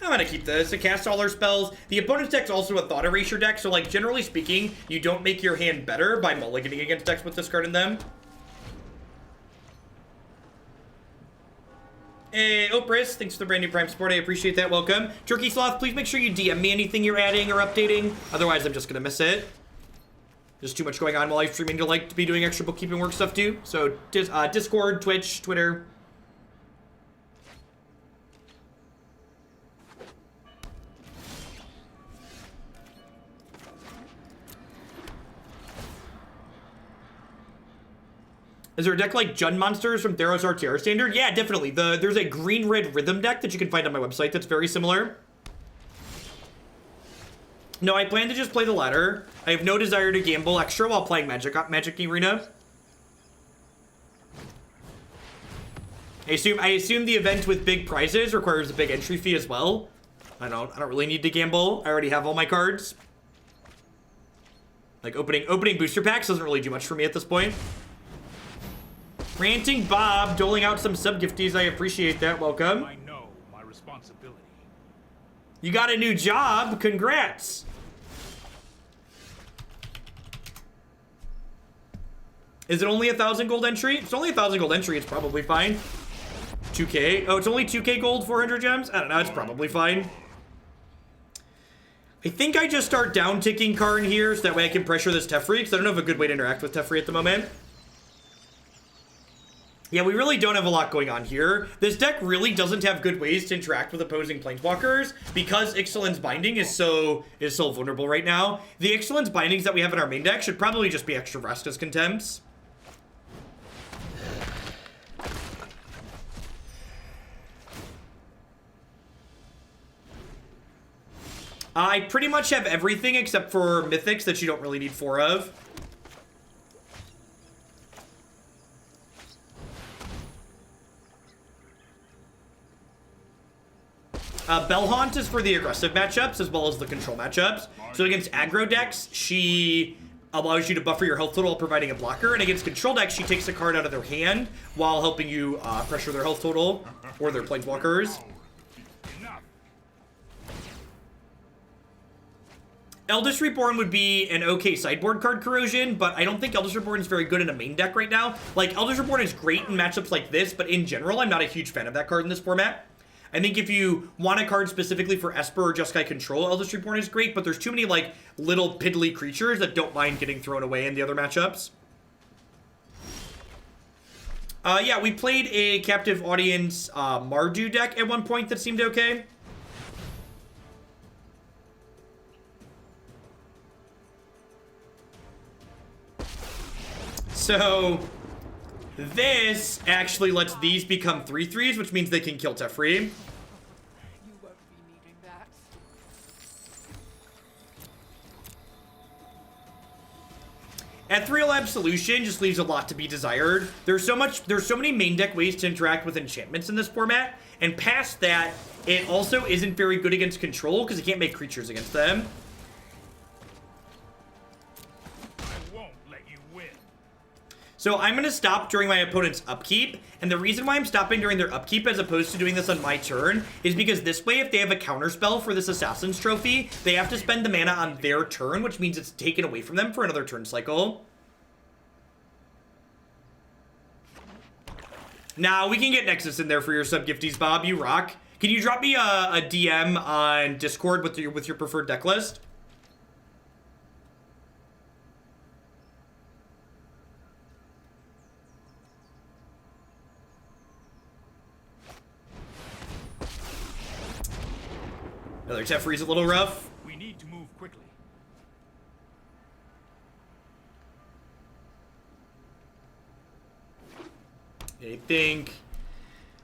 I'm going to keep this. It casts all our spells. The opponent's deck's also a Thought Erasure deck, so, like, generally speaking, you don't make your hand better by mulliganing against decks with this card in them. Hey, Opress, thanks for the brand new Prime support. I appreciate that. Welcome. Turkey Sloth, please make sure you DM me anything you're adding or updating. Otherwise, I'm just going to miss it. There's too much going on while I'm streaming to like to be doing extra bookkeeping work stuff too. So Discord, Twitch, Twitter. Is there a deck like Jund Monsters from Theros RTR Standard? Yeah, definitely. There's a green-red rhythm deck that you can find on my website that's very similar. No, I plan to just play the latter. I have no desire to gamble extra while playing Magic Arena. I assume the event with big prizes requires a big entry fee as well. I don't really need to gamble. I already have all my cards. Like opening booster packs doesn't really do much for me at this point. Ranting Bob, doling out some sub-gifties. I appreciate that. Welcome. I know my responsibility. You got a new job. Congrats. Is it only 1,000 gold entry? If it's only 1,000 gold entry, it's probably fine. 2K. Oh, it's only 2K gold, 400 gems? I don't know. It's probably fine. I think I just start down-ticking Karn here so that way I can pressure this Teferi, because I don't have a good way to interact with Teferi at the moment. Yeah, we really don't have a lot going on here. This deck really doesn't have good ways to interact with opposing planeswalkers because Ixalan's Binding is so vulnerable right now. The Ixalan's Bindings that we have in our main deck should probably just be extra Vraska's Contempts. I pretty much have everything except for Mythics that you don't really need 4 of. Bell-Haunt is for the aggressive matchups as well as the control matchups. So against aggro decks, she allows you to buffer your health total while providing a blocker. And against control decks, she takes a card out of their hand while helping you pressure their health total or their planeswalkers. Eldest Reborn would be an okay sideboard card, Corrosion, but I don't think Eldest Reborn is very good in a main deck right now. Like, Eldest Reborn is great in matchups like this, but in general, I'm not a huge fan of that card in this format. I think if you want a card specifically for Esper or Jeskai Control, Eldest Reborn is great, but there's too many, like, little piddly creatures that don't mind getting thrown away in the other matchups. Yeah, we played a Captive Audience Mardu deck at one point that seemed okay. So, this actually lets these become 3/3s, which means they can kill Teferi. You won't be needing that. Ethereal Absolution just leaves a lot to be desired. There's so many main deck ways to interact with enchantments in this format, and past that, it also isn't very good against control because you can't make creatures against them. So I'm going to stop during my opponent's upkeep, and the reason why I'm stopping during their upkeep as opposed to doing this on my turn is because this way, if they have a counterspell for this Assassin's Trophy, they have to spend the mana on their turn, which means it's taken away from them for another turn cycle. Now, we can get Nexus in there for your sub-gifties, Bob. You rock. Can you drop me a DM on Discord with your preferred deck list? Another Teferi's a little rough. We need to move quickly. I think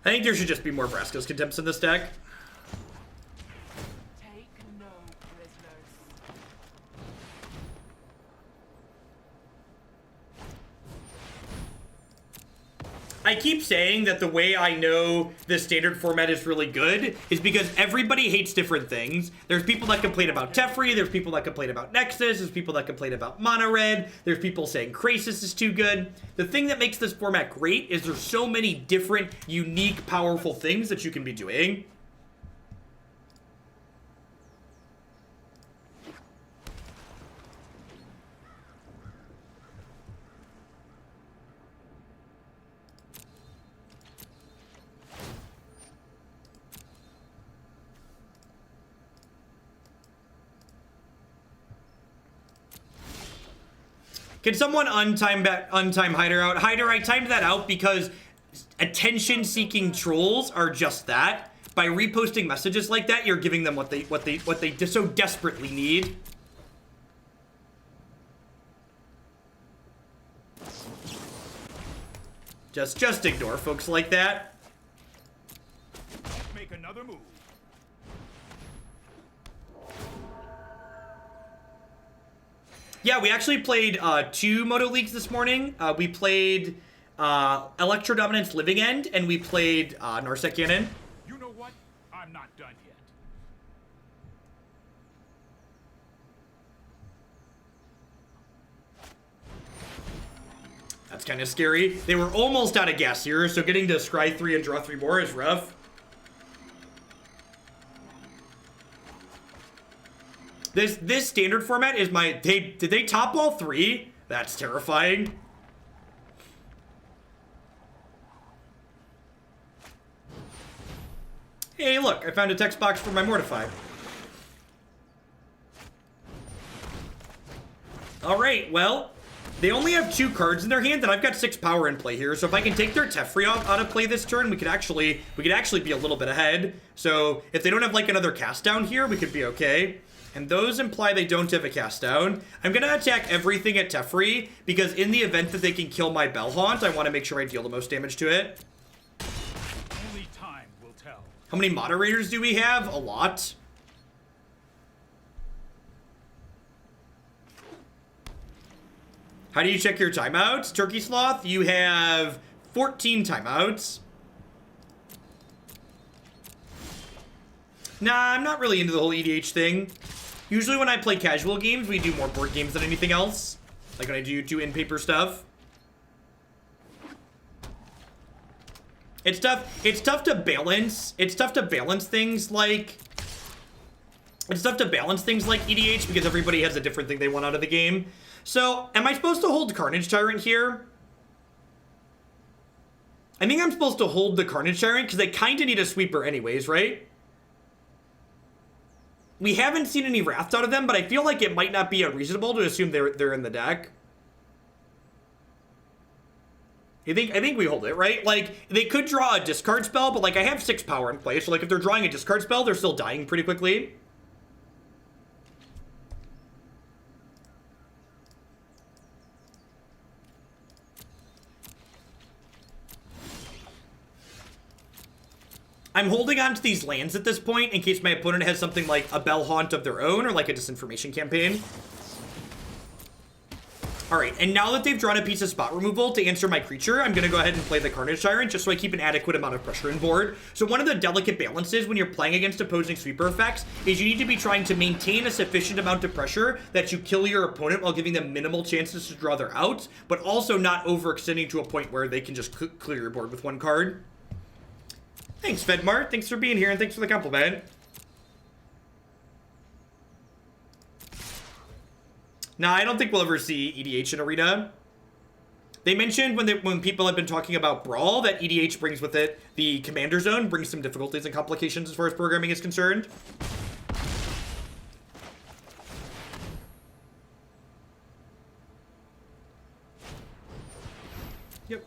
there should just be more Vraska's Contempts in this deck. Take no prisoners. I keep saying that the way I know the standard format is really good is because everybody hates different things. There's people that complain about Teferi, there's people that complain about Nexus, there's people that complain about Mono Red, there's people saying Krasis is too good. The thing that makes this format great is there's so many different, unique, powerful things that you can be doing. Can someone untime Hyder out? Hyder, I timed that out because attention-seeking trolls are just that. By reposting messages like that, you're giving them what they so desperately need. Just ignore folks like that. Make another move. Yeah, we actually played 2 Moto Leagues this morning. We played Electro Dominance Living End, and we played Narsec Cannon. You know what? I'm not done yet. That's kind of scary. They were almost out of gas here, so getting to scry 3 and draw 3 more is rough. This standard format is my... Did they top all 3? That's terrifying. Hey, look, I found a text box for my Mortify. Alright, well, they only have 2 cards in their hand, and I've got 6 power in play here, so if I can take their Teferi out of play this turn, we could actually be a little bit ahead. So, if they don't have, like, another cast down here, we could be okay. And those imply they don't have a cast down. I'm gonna attack everything at Teferi, because in the event that they can kill my Bell-Haunt, I want to make sure I deal the most damage to it. Only time will tell. How many moderators do we have? A lot. How do you check your timeouts? Turkey Sloth, you have 14 timeouts. Nah, I'm not really into the whole EDH thing. Usually when I play casual games, we do more board games than anything else. Like when I do in-paper stuff. It's tough to balance. It's tough to balance things like... It's tough to balance things like EDH because everybody has a different thing they want out of the game. So, am I supposed to hold Carnage Tyrant here? I think I'm supposed to hold the Carnage Tyrant because they kind of need a sweeper anyways, right? We haven't seen any Wrath out of them, but I feel like it might not be unreasonable to assume they're in the deck. I think we hold it, right? Like, they could draw a discard spell, but like I have 6 power in play, so like if they're drawing a discard spell, they're still dying pretty quickly. I'm holding on to these lands at this point in case my opponent has something like a Bell-Haunt of their own or like a disinformation campaign. Alright, and now that they've drawn a piece of spot removal to answer my creature, I'm going to go ahead and play the Carnage Tyrant just so I keep an adequate amount of pressure on board. So one of the delicate balances when you're playing against opposing sweeper effects is you need to be trying to maintain a sufficient amount of pressure that you kill your opponent while giving them minimal chances to draw their outs, but also not overextending to a point where they can just clear your board with 1 card. Thanks, Fedmart. Thanks for being here, and thanks for the compliment. Nah, I don't think we'll ever see EDH in Arena. They mentioned when people have been talking about Brawl that EDH brings with it the Commander Zone, brings some difficulties and complications as far as programming is concerned. Yep.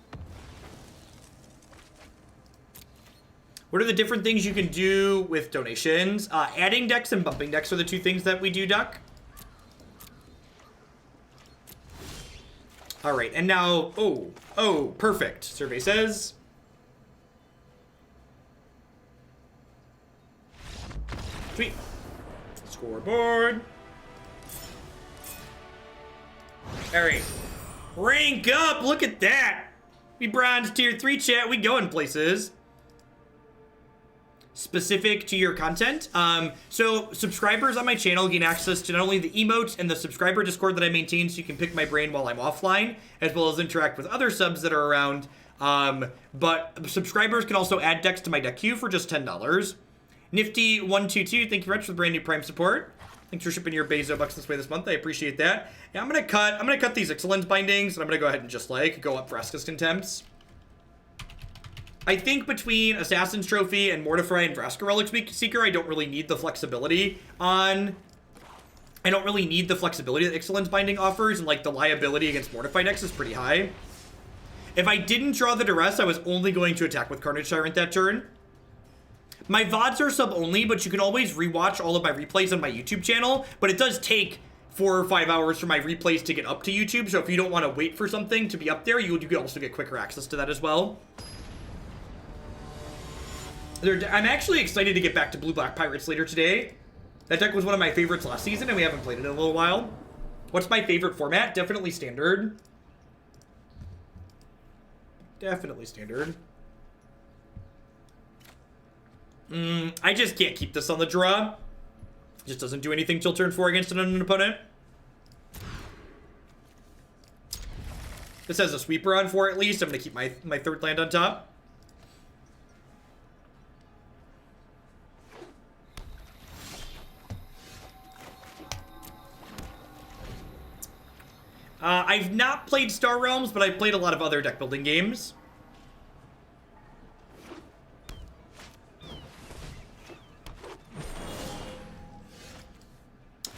What are the different things you can do with donations? Adding decks and bumping decks are the 2 things that we do, Duck. All right, and now, oh, perfect. Survey says. Sweet. Scoreboard. All right. Rank up, look at that. We bronze tier 3 chat, we going places. Specific to your content. So subscribers on my channel gain access to not only the emotes and the subscriber Discord that I maintain so you can pick my brain while I'm offline, as well as interact with other subs that are around. But subscribers can also add decks to my deck queue for just $10. Nifty122, thank you very much for the brand new Prime support. Thanks for shipping your Bezo bucks this way this month. I appreciate that. Yeah, I'm gonna cut these Excellence bindings, and I'm gonna go ahead and just like go up Vraska's Contempts. I think between Assassin's Trophy and Mortify and Vraska Relic Seeker, I don't really need the flexibility that Excellence Binding offers, and like the liability against Mortify decks is pretty high. If I didn't draw the Duress, I was only going to attack with Carnage Tyrant that turn. My VODs are sub-only, but you can always rewatch all of my replays on my YouTube channel, but it does take 4 or 5 hours for my replays to get up to YouTube, so if you don't want to wait for something to be up there, you can also get quicker access to that as well. I'm actually excited to get back to Blue-Black Pirates later today. That deck was one of my favorites last season, and we haven't played it in a little while. What's my favorite format? Definitely Standard. Definitely Standard. I just can't keep this on the draw. It just doesn't do anything till turn 4 against an opponent. This has a sweeper on 4 at least. I'm going to keep my third land on top. I've not played Star Realms, but I've played a lot of other deck building games.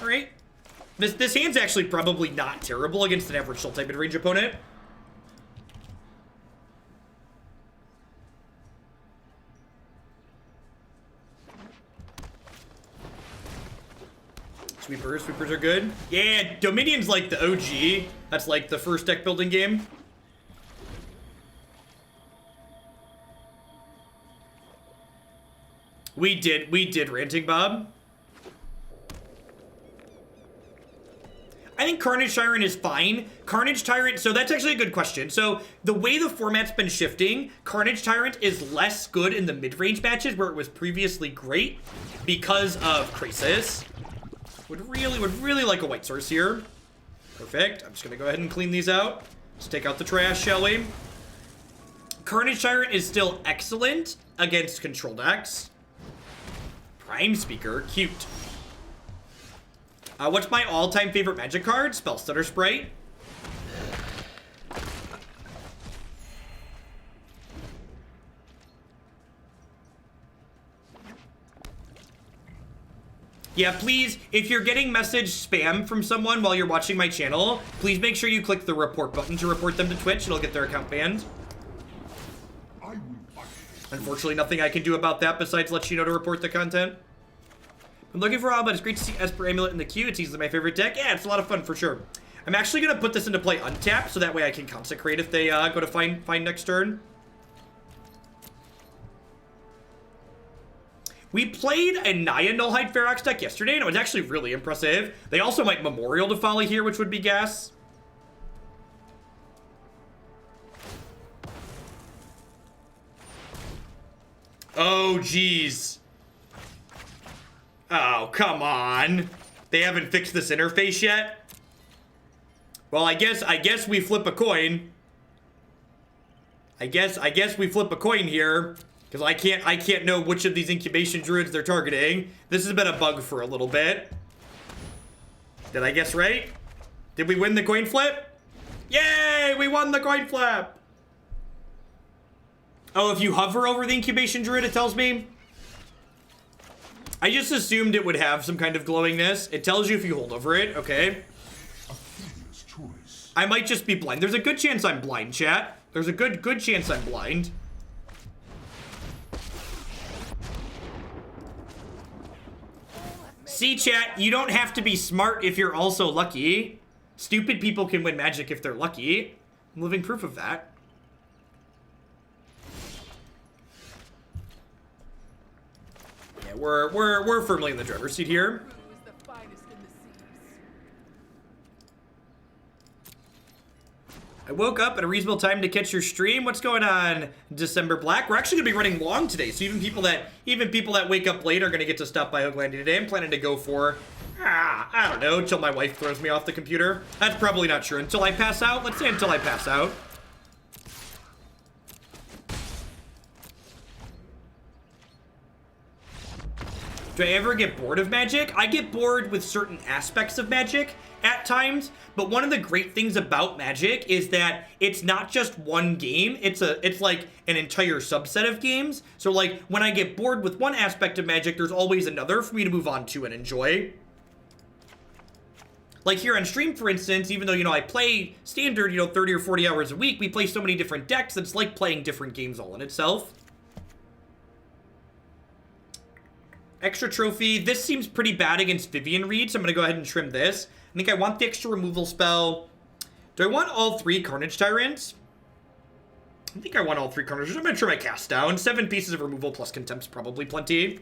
All right. This hand's actually probably not terrible against an average Sultai mid-range opponent. Sweepers are good. Yeah, Dominion's like the OG. That's like the first deck building game. We did Ranting Bob. I think Carnage Tyrant is fine. Carnage Tyrant, so that's actually a good question. So the way the format's been shifting, Carnage Tyrant is less good in the mid-range matches where it was previously great because of Crisis. Would really like a white source here. Perfect. I'm just gonna go ahead and clean these out. Let's take out the trash, shall we? Carnage Tyrant is still excellent against control decks. Prime Speaker, cute. What's my all-time favorite Magic card? Spellstutter Sprite. Yeah, please, if you're getting message spam from someone while you're watching my channel, please make sure you click the report button to report them to Twitch. It'll get their account banned. Unfortunately, nothing I can do about that besides let you know to report the content. I'm looking for all, but it's great to see Esper Amulet in the queue. It's easily my favorite deck. Yeah, it's a lot of fun for sure. I'm actually going to put this into play untapped, so that way I can Consecrate if they go to find next turn. We played a Naya Nullhide Ferox deck yesterday, and it was actually really impressive. They also might Memorial to Folly here, which would be gas. Oh, jeez. Oh, come on. They haven't fixed this interface yet? Well, I guess we flip a coin. I guess we flip a coin here. Because I can't know which of these incubation druids they're targeting. This has been a bug for a little bit. Did I guess right? Did we win the coin flip? Yay! We won the coin flip! Oh, if you hover over the incubation druid, it tells me? I just assumed it would have some kind of glowingness. It tells you if you hold over it, okay. I might just be blind. There's a good chance I'm blind, chat. There's a good chance I'm blind. See, chat, you don't have to be smart if you're also lucky. Stupid people can win Magic if they're lucky. I'm living proof of that. Yeah, we're firmly in the driver's seat here. I woke up at a reasonable time to catch your stream. What's going on, December Black? We're actually gonna be running long today, so even people that wake up late are gonna get to stop by Hook Landing today. I'm planning to go for, I don't know, until my wife throws me off the computer. That's probably not true. Until I pass out. Let's say until I pass out. Do I ever get bored of Magic? I get bored with certain aspects of Magic at times, but one of the great things about Magic is that it's not just one game, it's like an entire subset of games. So like when I get bored with one aspect of Magic, there's always another for me to move on to and enjoy. Like here on stream, for instance, even though, I play standard, 30 or 40 hours a week, we play so many different decks, it's like playing different games all in itself. Extra trophy. This seems pretty bad against Vivian Reed, so I'm going to go ahead and trim this. I think I want the extra removal spell. Do I want all 3 Carnage Tyrants? I think I want all 3 Carnage. I'm going to trim my cast down. 7 pieces of removal plus Contempt's probably plenty.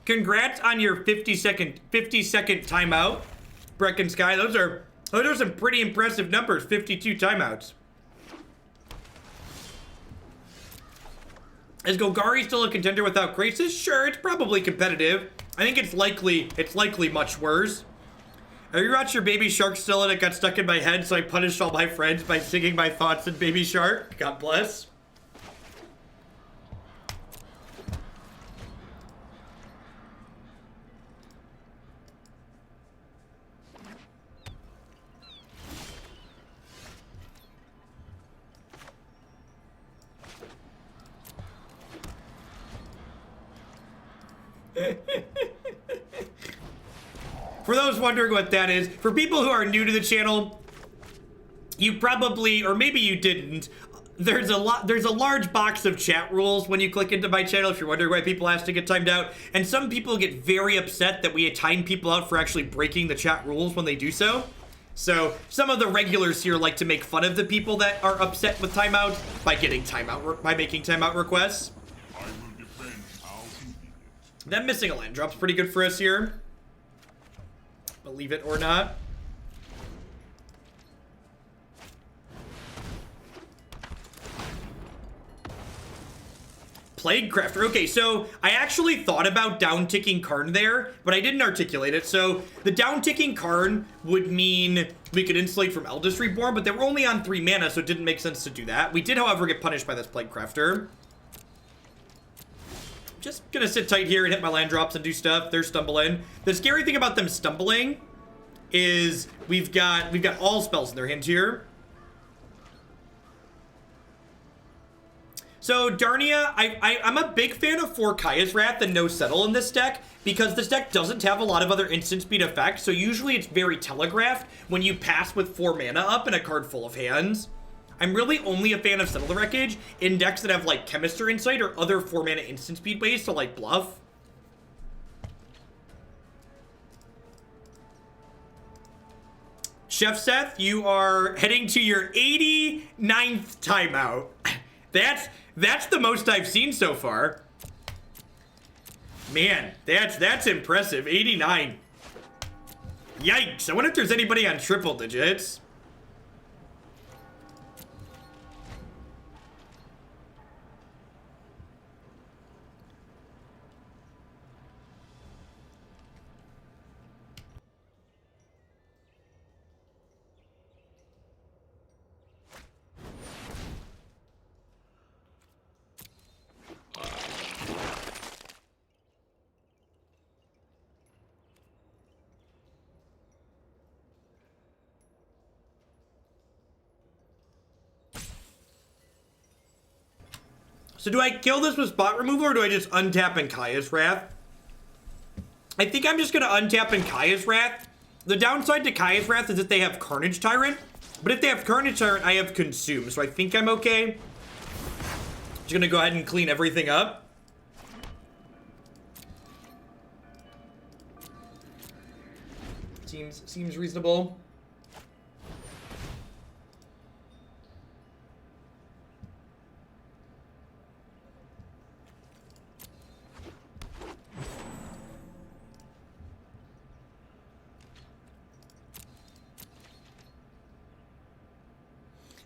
Congrats on your 50-second timeout, Brecken Sky. Those are some pretty impressive numbers. 52 timeouts. Is Golgari still a contender without Graces? Sure, it's probably competitive. I think it's likely much worse. I rewatched your Baby Shark still and it got stuck in my head, so I punished all my friends by singing my thoughts in Baby Shark. God bless. For those wondering what that is, for people who are new to the channel, you probably, or maybe you didn't, there's a large box of chat rules when you click into my channel if you're wondering why people ask to get timed out. And some people get very upset that we time people out for actually breaking the chat rules when they do so. So some of the regulars here like to make fun of the people that are upset with timeouts by making timeout requests. I will defend how convenient. Them missing a land drop's pretty good for us here. Believe it or not. Plague Crafter. Okay, so I actually thought about down-ticking Karn there, but I didn't articulate it. So the down-ticking Karn would mean we could insulate from Eldest Reborn, but they were only on 3 mana, so it didn't make sense to do that. We did, however, get punished by this Plague Crafter. Just gonna sit tight here and hit my land drops and do stuff. They're stumbling. The scary thing about them stumbling is we've got all spells in their hand here. So Darnia, I'm a big fan of 4 Kaya's Wrath and no Settle in this deck because this deck doesn't have a lot of other instant speed effects. So usually it's very telegraphed when you pass with 4 mana up and a card full of hands. I'm really only a fan of Settle the Wreckage in decks that have like Chemist or Insight or other 4 mana instant speed ways to like bluff. Chef Seth, you are heading to your 89th timeout. That's the most I've seen so far. Man, that's impressive. 89. Yikes. I wonder if there's anybody on triple digits. So do I kill this with spot removal or do I just untap in Kaya's Wrath? I think I'm just going to untap in Kaya's Wrath. The downside to Kaya's Wrath is that they have Carnage Tyrant. But if they have Carnage Tyrant, I have Consume. So I think I'm okay. Just going to go ahead and clean everything up. Seems reasonable.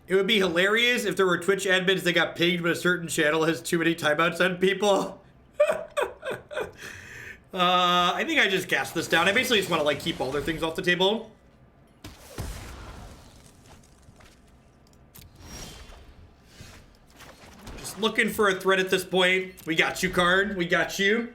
It would be hilarious if there were Twitch admins that got pinged but a certain channel has too many timeouts on people. I think I just cast this down. I basically just want to like keep all their things off the table. Just looking for a threat at this point. We got you, Karn. We got you.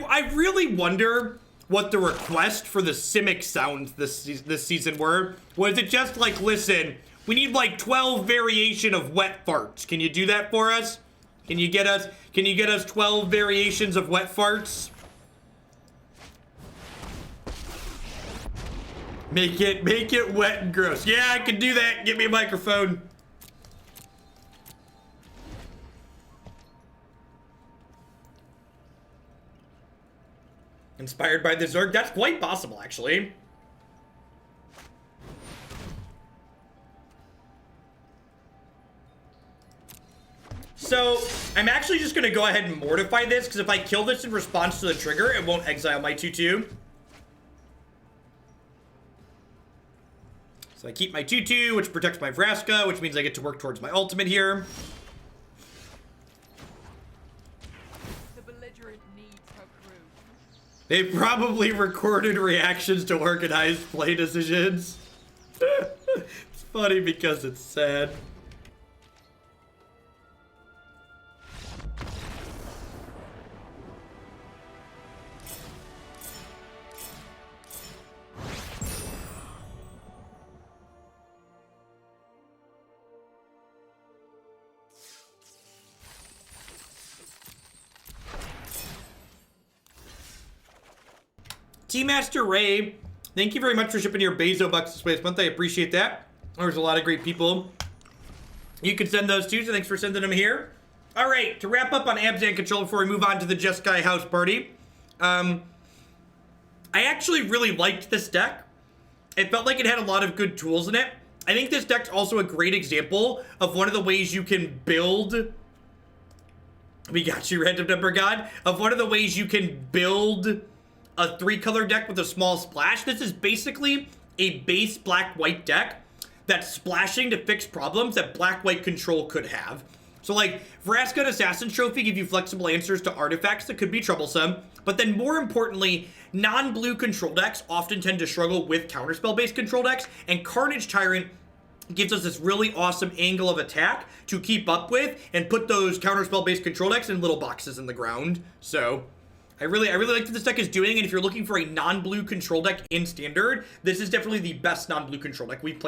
I really wonder what the request for the Simic sounds this season were. Was it just like, listen, we need like 12 variation of wet farts. Can you do that for us? Can you get us 12 variations of wet farts? Make it wet and gross. Yeah, I can do that. Get me a microphone. Inspired by the Zerg? That's quite possible, actually. So, I'm actually just going to go ahead and mortify this, because if I kill this in response to the trigger, it won't exile my 2/2. So I keep my 2/2, which protects my Vraska, which means I get to work towards my ultimate here. The belligerent needs her crew. They probably recorded reactions to organized play decisions. It's funny because it's sad. T-Master Ray, thank you very much for shipping your Bezo bucks this way this month. I appreciate that. There's a lot of great people you can send those to, so thanks for sending them here. All right, to wrap up on Abzan control before we move on to the Jeskai house party. I actually really liked this deck. It felt like it had a lot of good tools in it. I think this deck's also a great example of one of the ways you can build... We got you, Random Number God. Of one of the ways you can build a 3-color deck with a small splash. This is basically a base black-white deck that's splashing to fix problems that black-white control could have. So like, Vraska and Assassin's Trophy give you flexible answers to artifacts that could be troublesome, but then more importantly, non-blue control decks often tend to struggle with counterspell-based control decks, and Carnage Tyrant gives us this really awesome angle of attack to keep up with and put those counterspell-based control decks in little boxes in the ground. So I really like what this deck is doing, and if you're looking for a non-blue control deck in Standard, this is definitely the best non-blue control deck we've played.